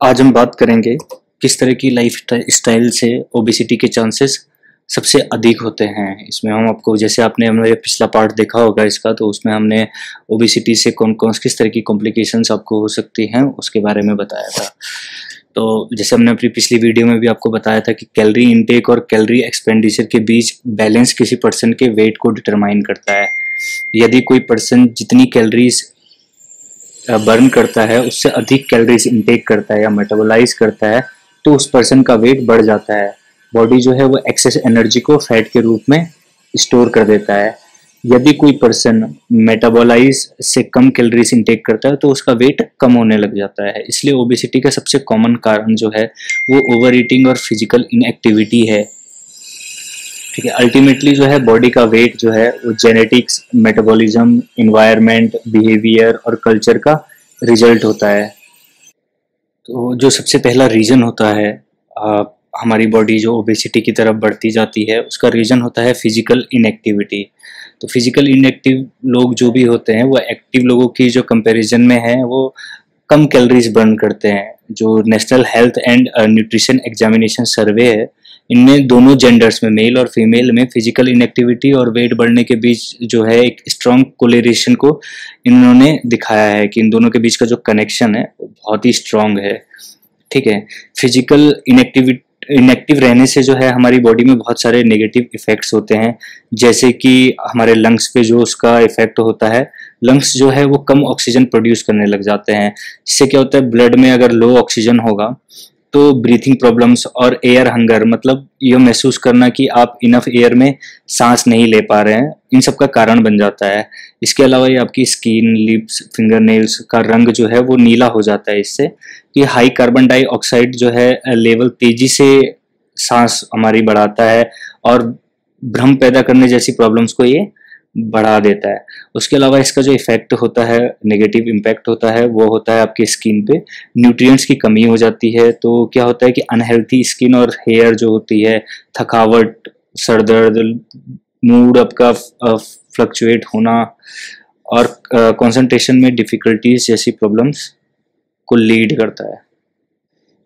आज हम बात करेंगे किस तरह की लाइफ स्टाइल से ओबेसिटी के चांसेस सबसे अधिक होते हैं। इसमें हम आपको, जैसे आपने हमारे पिछला पार्ट देखा होगा इसका, तो उसमें हमने ओबेसिटी से कौन कौन किस तरह की कॉम्प्लिकेशंस आपको हो सकती हैं उसके बारे में बताया था। तो जैसे हमने अपनी पिछली वीडियो में भी आपको बताया था कि कैलोरी इनटेक और कैलोरी एक्सपेंडिचर के बीच बैलेंस किसी पर्सन के वेट को डिटरमाइन करता है। यदि कोई पर्सन जितनी कैलोरीज बर्न करता है उससे अधिक कैलोरीज इनटेक करता है या मेटाबोलाइज करता है तो उस पर्सन का वेट बढ़ जाता है। बॉडी जो है वो एक्सेस एनर्जी को फैट के रूप में स्टोर कर देता है। यदि कोई पर्सन मेटाबोलाइज से कम कैलोरीज इनटेक करता है तो उसका वेट कम होने लग जाता है। इसलिए ओबेसिटी का सबसे कॉमन कारण जो है वो ओवर ईटिंग और फिजिकल इनएक्टिविटी है। ठीक है, अल्टीमेटली जो है बॉडी का वेट जो है वो जेनेटिक्स, मेटाबॉलिज्म, इन्वायरमेंट, बिहेवियर और कल्चर का रिजल्ट होता है। तो जो सबसे पहला रीज़न होता है हमारी बॉडी जो ओबेसिटी की तरफ बढ़ती जाती है उसका रीज़न होता है फिजिकल इनएक्टिविटी। तो फिजिकल इनएक्टिव लोग जो भी होते हैं वो एक्टिव लोगों की जो कंपैरिजन में है वो कम कैलोरीज बर्न करते हैं। जो national health and nutrition examination survey है, इनमें दोनों जेंडर्स में, मेल और फीमेल में, फिजिकल इनएक्टिविटी और वेट बढ़ने के बीच जो है एक स्ट्रॉन्ग कोलेरेशन को इन्होंने दिखाया है कि इन दोनों के बीच का जो कनेक्शन है वो बहुत ही स्ट्रॉन्ग है। ठीक है, फिजिकल इनएक्टिव रहने से जो है हमारी बॉडी में बहुत सारे नेगेटिव इफेक्ट्स होते हैं, जैसे कि हमारे लंग्स पे जो उसका इफेक्ट होता है, लंग्स जो है वो कम ऑक्सीजन प्रोड्यूस करने लग जाते हैं। जिससे क्या होता है, ब्लड में अगर लो ऑक्सीजन होगा तो ब्रीथिंग प्रॉब्लम्स और एयर हंगर, मतलब ये महसूस करना कि आप इनफ एयर में सांस नहीं ले पा रहे हैं, इन सब का कारण बन जाता है। इसके अलावा ये आपकी स्किन, लिप्स, फिंगर नेल्स का रंग जो है वो नीला हो जाता है। इससे ये हाई कार्बन डाइऑक्साइड जो है लेवल तेजी से सांस हमारी बढ़ाता है और भ्रम पैदा करने जैसी प्रॉब्लम्स को ये बढ़ा देता है। उसके अलावा इसका जो इफेक्ट होता है, नेगेटिव इम्पैक्ट होता है, वो होता है आपकी स्किन पे। न्यूट्रिएंट्स की कमी हो जाती है तो क्या होता है कि अनहेल्थी स्किन और हेयर जो होती है, थकावट, सरदर्द, मूड आपका फ्लक्चुएट होना और कंसंट्रेशन में डिफिकल्टीज जैसी प्रॉब्लम्स को लीड करता है।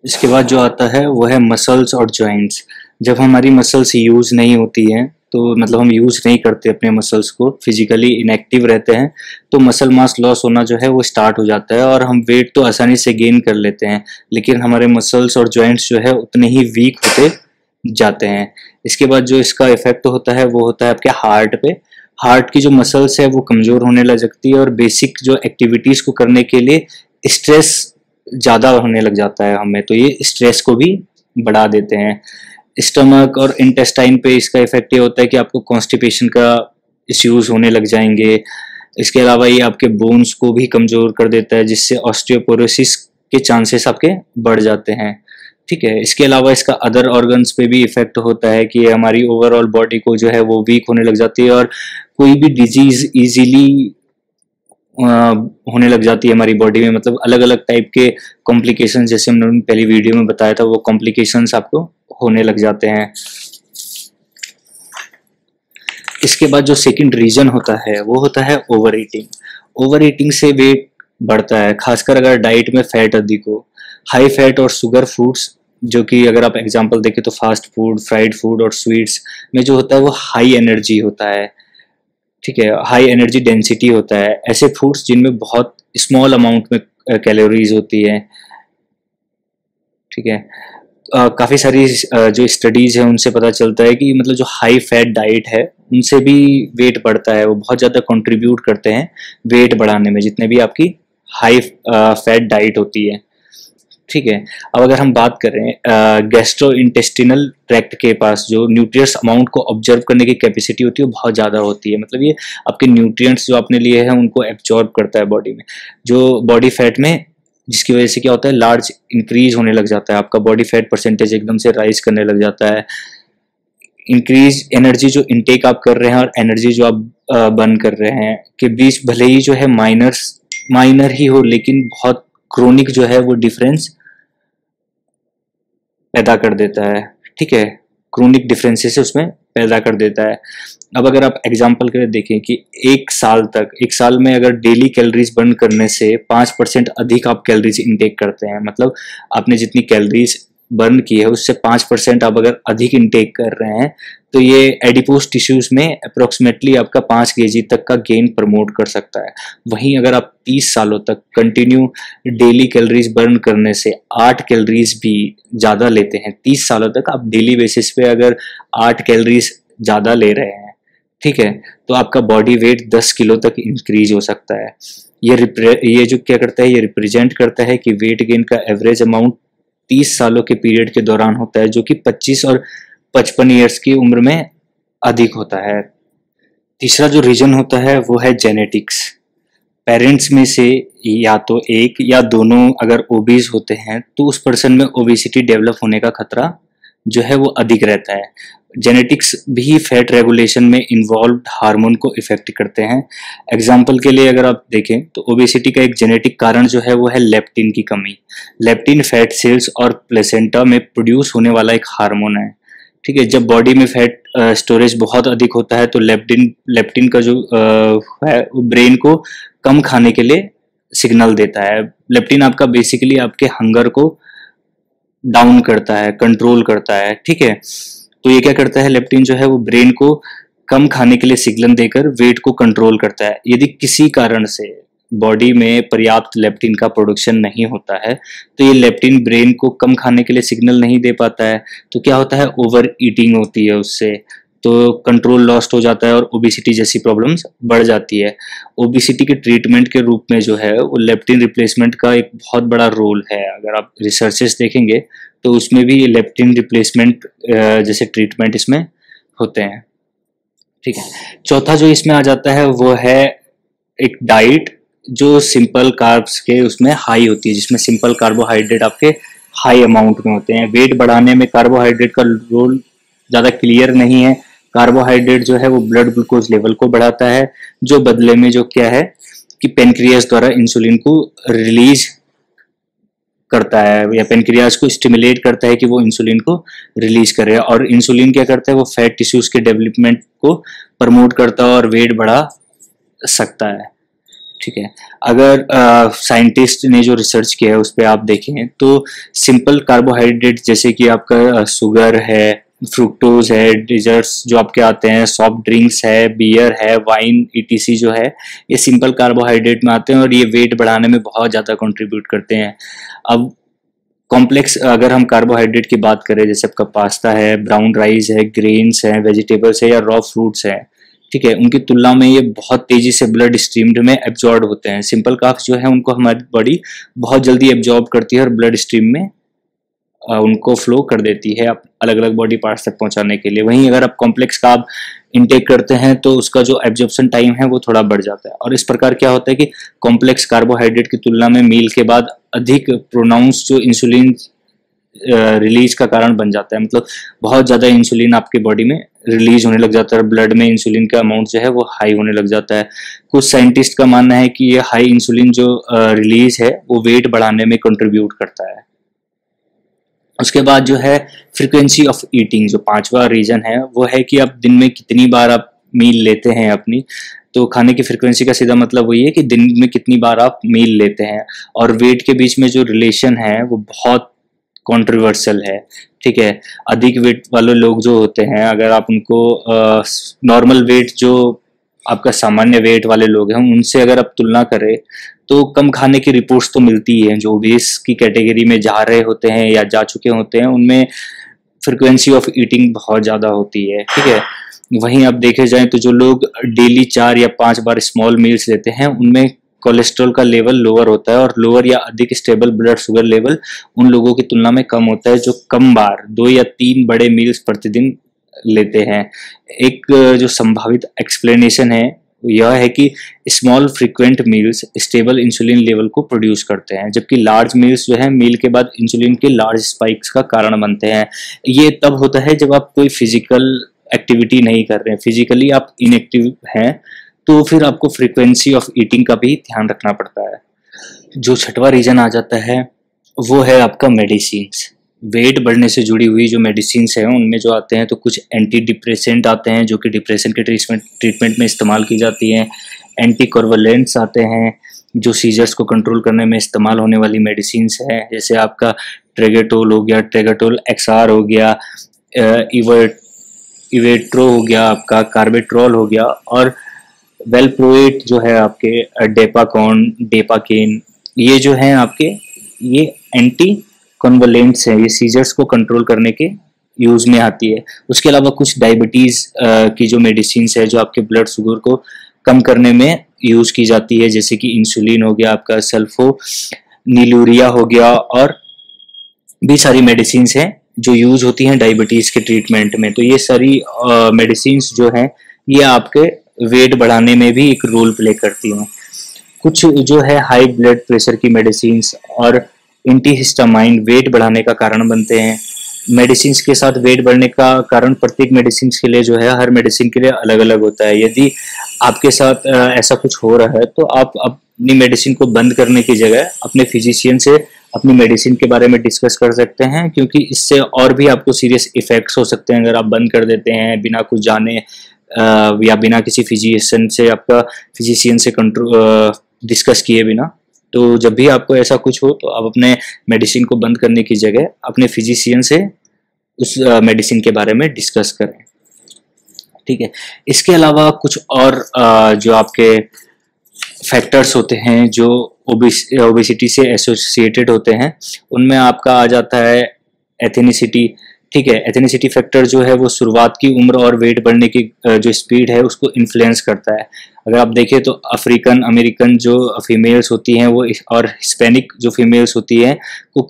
इसके बाद जो आता है वो है मसल्स और जॉइंट्स। जब हमारी मसल्स यूज़ नहीं होती हैं, तो मतलब हम यूज़ नहीं करते अपने मसल्स को, फिजिकली इनएक्टिव रहते हैं, तो मसल मास लॉस होना जो है वो स्टार्ट हो जाता है और हम वेट तो आसानी से गेन कर लेते हैं, लेकिन हमारे मसल्स और जॉइंट्स जो है उतने ही वीक होते जाते हैं। इसके बाद जो इसका इफेक्ट होता है वो होता है आपके हार्ट पे। हार्ट की जो मसल्स है वो कमज़ोर होने लग जाती है और बेसिक जो एक्टिविटीज़ को करने के लिए स्ट्रेस ज़्यादा होने लग जाता है हमें, तो ये स्ट्रेस को भी बढ़ा देते हैं। स्टमक और इंटेस्टाइन पे इसका इफेक्ट ये होता है कि आपको कॉन्स्टिपेशन का इश्यूज होने लग जाएंगे। इसके अलावा ये आपके बोन्स को भी कमज़ोर कर देता है, जिससे ऑस्टियोपोरोसिस के चांसेस आपके बढ़ जाते हैं। ठीक है, इसके अलावा इसका अदर ऑर्गन्स पे भी इफेक्ट होता है कि हमारी ओवरऑल बॉडी को जो है वो वीक होने लग जाती है और कोई भी डिजीज इजीली होने लग जाती है हमारी बॉडी में। मतलब अलग अलग टाइप के कॉम्प्लिकेशन, जैसे हमने पहली वीडियो में बताया था, वो कॉम्प्लिकेशंस आपको होने लग जाते हैं। इसके बाद जो सेकंड रीजन होता है वो होता है ओवर ईटिंग। ओवर ईटिंग से वेट बढ़ता है, खासकर अगर डाइट में फैट अधिक हो। हाई फैट और शुगर फूड्स, जो कि अगर आप एग्जांपल देखें तो फास्ट फूड, फ्राइड फूड और स्वीट्स में जो होता है वो हाई एनर्जी होता है। ठीक है, हाई एनर्जी डेंसिटी होता है। ऐसे फूड्स जिनमें बहुत स्मॉल अमाउंट में कैलोरीज होती है। ठीक है, काफ़ी सारी जो स्टडीज़ है उनसे पता चलता है कि मतलब जो हाई फैट डाइट है उनसे भी वेट बढ़ता है। वो बहुत ज़्यादा कंट्रीब्यूट करते हैं वेट बढ़ाने में, जितने भी आपकी हाई फैट डाइट होती है। ठीक है, अब अगर हम बात करें गैस्ट्रो इंटेस्टिनल ट्रैक्ट के पास जो न्यूट्रिएंट्स अमाउंट को ऑब्जर्व करने की कैपेसिटी होती है वो बहुत ज़्यादा होती है। मतलब ये आपके न्यूट्रिएंट्स जो आपने लिए हैं उनको एब्जॉर्ब करता है बॉडी में। जो बॉडी फैट में, जिसकी वजह से क्या होता है, लार्ज इंक्रीज होने लग जाता है, आपका बॉडी फैट परसेंटेज एकदम से राइज करने लग जाता है। इंक्रीज एनर्जी जो इनटेक आप कर रहे हैं और एनर्जी जो आप बर्न कर रहे हैं के बीच भले ही जो है माइनर ही हो, लेकिन बहुत क्रोनिक जो है वो डिफरेंस पैदा कर देता है। ठीक है, क्रोनिक डिफरेंसेस उसमें पैदा कर देता है। अब अगर आप एग्जांपल के लिए देखें कि एक साल में अगर डेली कैलोरीज बर्न करने से 5% अधिक आप कैलोरीज इनटेक करते हैं, मतलब आपने जितनी कैलोरीज बर्न की है उससे 5% आप अगर अधिक इनटेक कर रहे हैं, तो ये एडिपोज टिश्यूज में अप्रोक्सीमेटली आपका 5 kg तक का गेन प्रमोट कर सकता है। वहीं अगर आप 30 सालों तक कंटिन्यू डेली कैलोरीज बर्न करने से 8 कैलोरीज भी ज़्यादा लेते हैं, 30 सालों तक आप डेली बेसिस पे अगर 8 कैलोरीज ज़्यादा ले रहे हैं, ठीक है, तो आपका बॉडी वेट 10 किलो तक इंक्रीज हो सकता है। ये जो क्या करता है, ये रिप्रेजेंट करता है कि वेट गेन का एवरेज अमाउंट 30 सालों के पीरियड के दौरान होता है, जो कि 25 और 55 ईयर्स की उम्र में अधिक होता है। तीसरा जो रीजन होता है वो है जेनेटिक्स। पेरेंट्स में से या तो एक या दोनों अगर ओबीज होते हैं तो उस पर्सन में ओबेसिटी डेवलप होने का खतरा जो है वो अधिक रहता है। जेनेटिक्स भी फैट रेगुलेशन में इन्वॉल्व हार्मोन को इफेक्ट करते हैं। एग्जाम्पल के लिए अगर आप देखें तो ओबेसिटी का एक जेनेटिक कारण जो है वो है लेप्टिन की कमी। लेप्टिन फैट सेल्स और प्लेसेंटा में प्रोड्यूस होने वाला एक हार्मोन है, ठीक है। जब बॉडी में फैट स्टोरेज बहुत अधिक होता है तो लेप्टिन का जो है ब्रेन को कम खाने के लिए सिग्नल देता है। लेप्टिन आपका बेसिकली आपके हंगर को डाउन करता है, कंट्रोल करता है, ठीक है। तो ये क्या करता है, लेप्टिन जो है वो ब्रेन को कम खाने के लिए सिग्नल देकर वेट को कंट्रोल करता है। यदि किसी कारण से बॉडी में पर्याप्त लेप्टिन का प्रोडक्शन नहीं होता है तो ये लेप्टिन ब्रेन को कम खाने के लिए सिग्नल नहीं दे पाता है, तो क्या होता है, ओवर ईटिंग होती है उससे, तो कंट्रोल लॉस्ट हो जाता है और ओबेसिटी जैसी प्रॉब्लम्स बढ़ जाती है। ओबेसिटी के ट्रीटमेंट के रूप में जो है वो लेप्टिन रिप्लेसमेंट का एक बहुत बड़ा रोल है। अगर आप रिसर्चेस देखेंगे तो उसमें भी लेप्टिन रिप्लेसमेंट जैसे ट्रीटमेंट इसमें होते हैं, ठीक है। चौथा जो इसमें आ जाता है वो है एक डाइट जो सिंपल कार्ब्स के उसमें हाई होती है, जिसमें सिंपल कार्बोहाइड्रेट आपके हाई अमाउंट में होते हैं। वेट बढ़ाने में कार्बोहाइड्रेट का रोल ज़्यादा क्लियर नहीं है। कार्बोहाइड्रेट जो है वो ब्लड ग्लूकोज लेवल को बढ़ाता है, जो बदले में जो क्या है कि पेनक्रियास द्वारा इंसुलिन को रिलीज करता है या पेनक्रियास को स्टिमुलेट करता है कि वो इंसुलिन को रिलीज करे। और इंसुलिन क्या करता है, वो फैट टिश्यूज के डेवलपमेंट को प्रमोट करता है और वेट बढ़ा सकता है, ठीक है। अगर साइंटिस्ट ने जो रिसर्च किया है उस पर आप देखें तो सिंपल कार्बोहाइड्रेट जैसे कि आपका शुगर है, फ्रुक्टोज है, डिजर्ट्स जो आपके आते हैं, सॉफ्ट ड्रिंक्स है, बियर है, वाइन ईटीसी जो है, ये सिंपल कार्बोहाइड्रेट में आते हैं और ये वेट बढ़ाने में बहुत ज़्यादा कंट्रीब्यूट करते हैं। अब कॉम्प्लेक्स अगर हम कार्बोहाइड्रेट की बात करें, जैसे आपका पास्ता है, ब्राउन राइस है, ग्रेन्स है, वेजिटेबल्स है या रॉ फ्रूट्स है, ठीक है, उनकी तुलना में ये बहुत तेजी से ब्लड स्ट्रीम में एब्जॉर्ब होते हैं। सिंपल कार्ब्स जो है उनको हमारी बॉडी बहुत जल्दी एब्जॉर्ब करती है और ब्लड स्ट्रीम में उनको फ्लो कर देती है अलग अलग बॉडी पार्ट्स तक पहुंचाने के लिए। वहीं अगर आप कॉम्प्लेक्स कार्ब इंटेक करते हैं तो उसका जो एब्जॉर्प्शन टाइम है वो थोड़ा बढ़ जाता है। और इस प्रकार क्या होता है कि कॉम्प्लेक्स कार्बोहाइड्रेट की तुलना में मील के बाद अधिक प्रोनाउंस जो इंसुलिन रिलीज का कारण बन जाता है, मतलब बहुत ज़्यादा इंसुलिन आपकी बॉडी में रिलीज होने लग जाता है, ब्लड में इंसुलिन का अमाउंट जो है वो हाई होने लग जाता है। कुछ साइंटिस्ट का मानना है कि ये हाई इंसुलिन जो रिलीज है वो वेट बढ़ाने में कंट्रीब्यूट करता है। उसके बाद जो है फ्रीक्वेंसी ऑफ ईटिंग, जो पांचवा रीजन है वो है कि आप दिन में कितनी बार आप मील लेते हैं अपनी। तो खाने की फ्रीक्वेंसी का सीधा मतलब वही है कि दिन में कितनी बार आप मील लेते हैं। और वेट के बीच में जो रिलेशन है वो बहुत कॉन्ट्रोवर्शियल है, ठीक है। अधिक वेट वाले लोग जो होते हैं, अगर आप उनको नॉर्मल वेट जो आपका सामान्य वेट वाले लोग हैं उनसे अगर आप तुलना करें तो कम खाने की रिपोर्ट्स तो मिलती है। जो ओबेस की कैटेगरी में जा रहे होते हैं या जा चुके होते हैं उनमें फ्रीक्वेंसी ऑफ ईटिंग बहुत ज़्यादा होती है, ठीक है। वहीं आप देखे जाएं तो जो लोग डेली 4 या 5 बार स्मॉल मील्स लेते हैं उनमें कोलेस्ट्रॉल का लेवल लोअर होता है और लोअर या अधिक स्टेबल ब्लड शुगर लेवल उन लोगों की तुलना में कम होता है जो कम बार 2 या 3 बड़े मील्स प्रतिदिन लेते हैं। एक जो संभावित एक्सप्लेनेशन है यह है कि small frequent meals stable insulin level को प्रोड्यूस करते हैं, जबकि लार्ज मील्स जो है मील के बाद इंसुलिन के लार्ज स्पाइक्स का कारण बनते हैं। ये तब होता है जब आप कोई फिजिकल एक्टिविटी नहीं कर रहे हैं, फिजिकली आप इनएक्टिव हैं, तो फिर आपको फ्रीक्वेंसी ऑफ ईटिंग का भी ध्यान रखना पड़ता है। जो छठवां रीजन आ जाता है वो है आपका मेडिसिन्स। वेट बढ़ने से जुड़ी हुई जो मेडिसिन्स हैं उनमें जो आते हैं तो कुछ एंटी डिप्रेसेंट आते हैं जो कि डिप्रेशन के ट्रीटमेंट में इस्तेमाल की जाती हैं। एंटी कॉर्वलेंट्स आते हैं जो सीजर्स को कंट्रोल करने में इस्तेमाल होने वाली मेडिसिन्स हैं, जैसे आपका ट्रेगेटोल हो गया, ट्रेगेटोल एक्सआर हो गया, इवेट्रो हो गया, आपका कार्बेट्रॉल हो गया, और वेलप्रोएट जो है आपके डेपाकॉन, डेपाकेन, ये जो हैं आपके ये एंटी कॉन्वलेंट्स हैं, ये सीजर्स को कंट्रोल करने के यूज में आती है। उसके अलावा कुछ डायबिटीज की जो मेडिसिन्स है जो आपके ब्लड शुगर को कम करने में यूज की जाती है, जैसे कि इंसुलिन हो गया, आपका सल्फोनीलूरिया हो गया, और भी सारी मेडिसिन्स हैं जो यूज होती हैं डायबिटीज के ट्रीटमेंट में। तो ये सारी मेडिसिन्स जो हैं ये आपके वेट बढ़ाने में भी एक रोल प्ले करती हैं। कुछ जो है हाई ब्लड प्रेशर की मेडिसिन्स और एंटीहिस्टामाइन वेट बढ़ाने का कारण बनते हैं। मेडिसिन्स के साथ वेट बढ़ने का कारण प्रत्येक मेडिसिन के लिए जो है हर मेडिसिन के लिए अलग अलग होता है। यदि आपके साथ ऐसा कुछ हो रहा है तो आप अपनी मेडिसिन को बंद करने की जगह अपने फिजिशियन से अपनी मेडिसिन के बारे में डिस्कस कर सकते हैं, क्योंकि इससे और भी आपको सीरियस इफेक्ट्स हो सकते हैं अगर आप बंद कर देते हैं बिना कुछ जाने या बिना किसी फिजिशियन से कंट्रोल डिस्कस किए बिना। तो जब भी आपको ऐसा कुछ हो तो आप अपने मेडिसिन को बंद करने की जगह अपने फिजिशियन से उस मेडिसिन के बारे में डिस्कस करें, ठीक है। इसके अलावा कुछ और जो आपके फैक्टर्स होते हैं जो ओबेसिटी से एसोसिएटेड होते हैं, उनमें आपका आ जाता है एथेनिसिटी, ठीक है। एथेनिसिटी फैक्टर जो है वो शुरुआत की उम्र और वेट बढ़ने की जो स्पीड है उसको इन्फ्लुएंस करता है। अगर आप देखें तो अफ्रीकन अमेरिकन जो फीमेल्स होती हैं वो और हिस्पैनिक जो फीमेल्स होती हैं वो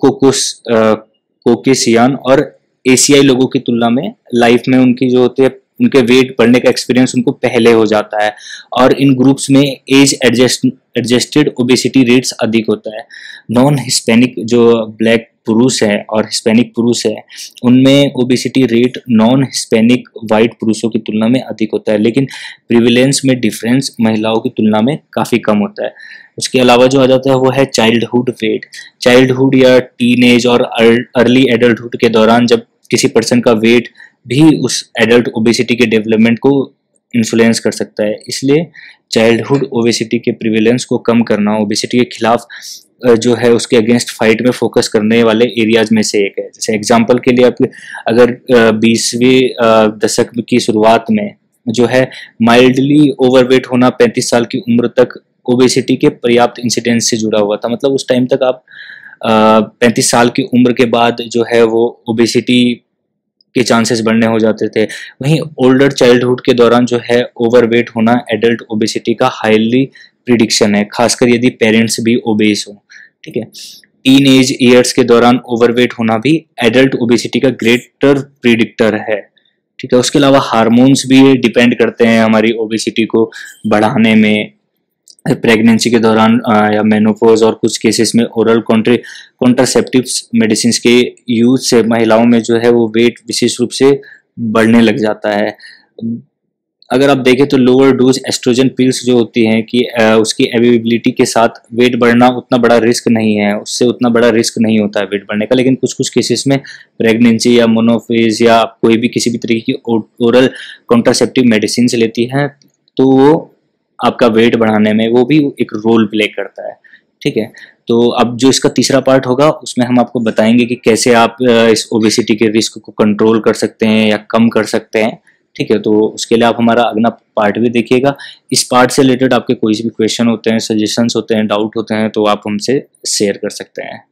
कोकेशियन और एशियाई लोगों की तुलना में लाइफ में उनकी जो होती है उनके वेट बढ़ने का एक्सपीरियंस उनको पहले हो जाता है, और इन ग्रुप्स में एज एडजस्टेड ओबेसिटी रेट्स अधिक होता है। नॉन हिस्पैनिक जो ब्लैक पुरुष है और हिस्पैनिक पुरुष है उनमें obesity rate non Hispanic white पुरुषों की तुलना में अधिक होता है, लेकिन प्रिविलेंस में डिफरेंस महिलाओं की तुलना में काफ़ी कम होता है। उसके अलावा जो आ जाता है वो है चाइल्डहुड वेट। चाइल्डहुड या टीनेज और अर्ली एडल्टहुड के दौरान जब किसी पर्सन का वेट भी उस एडल्ट ओबेसिटी के डेवलपमेंट को इन्फ्लुएंस कर सकता है, इसलिए चाइल्डहुड ओबेसिटी के प्रिवेलेंस को कम करना ओबेसिटी के खिलाफ जो है उसके अगेंस्ट फाइट में फोकस करने वाले एरियाज में से एक है। जैसे एग्जांपल के लिए आप अगर 20वें दशक की शुरुआत में जो है माइल्डली ओवरवेट होना 35 साल की उम्र तक ओबेसिटी के पर्याप्त इंसिडेंस से जुड़ा हुआ था, मतलब उस टाइम तक आप 35 साल की उम्र के बाद जो है वो ओबेसिटी के चांसेस बढ़ने हो जाते थे। वहीं ओल्डर चाइल्डहुड के दौरान जो है ओवरवेट होना एडल्ट ओबेसिटी का हाईली प्रिडिक्शन है, खासकर यदि पेरेंट्स भी ओबेस हो, ठीक है। टीन एज ईयर्स के दौरान ओवरवेट होना भी एडल्ट ओबेसिटी का ग्रेटर प्रिडिक्टर है, ठीक है। उसके अलावा हार्मोन्स भी डिपेंड करते हैं हमारी ओबेसिटी को बढ़ाने में। प्रेगनेंसी के दौरान या मेनोपॉज और कुछ केसेस में ओरल कॉन्ट्रासेप्टिव्स मेडिसिन के यूज से महिलाओं में जो है वो वेट विशेष रूप से बढ़ने लग जाता है। अगर आप देखें तो लोअर डोज एस्ट्रोजन पिल्स जो होती हैं कि उसकी अवेलेबिलिटी के साथ वेट बढ़ना उतना बड़ा रिस्क नहीं है, उससे उतना बड़ा रिस्क नहीं होता है वेट बढ़ने का, लेकिन कुछ कुछ केसेस में प्रेगनेंसी या मोनोफेज या कोई भी किसी भी तरीके की ओरल कॉन्ट्रासेप्टिव मेडिसिन लेती हैं तो वो आपका वेट बढ़ाने में वो भी एक रोल प्ले करता है, ठीक है। तो अब जो इसका तीसरा पार्ट होगा उसमें हम आपको बताएंगे कि कैसे आप इस ओबेसिटी के रिस्क को कंट्रोल कर सकते हैं या कम कर सकते हैं, ठीक है। तो उसके लिए आप हमारा अगला पार्ट भी देखिएगा। इस पार्ट से रिलेटेड आपके कोई भी क्वेश्चन होते हैं, सजेशंस होते हैं, डाउट होते हैं तो आप हमसे शेयर कर सकते हैं।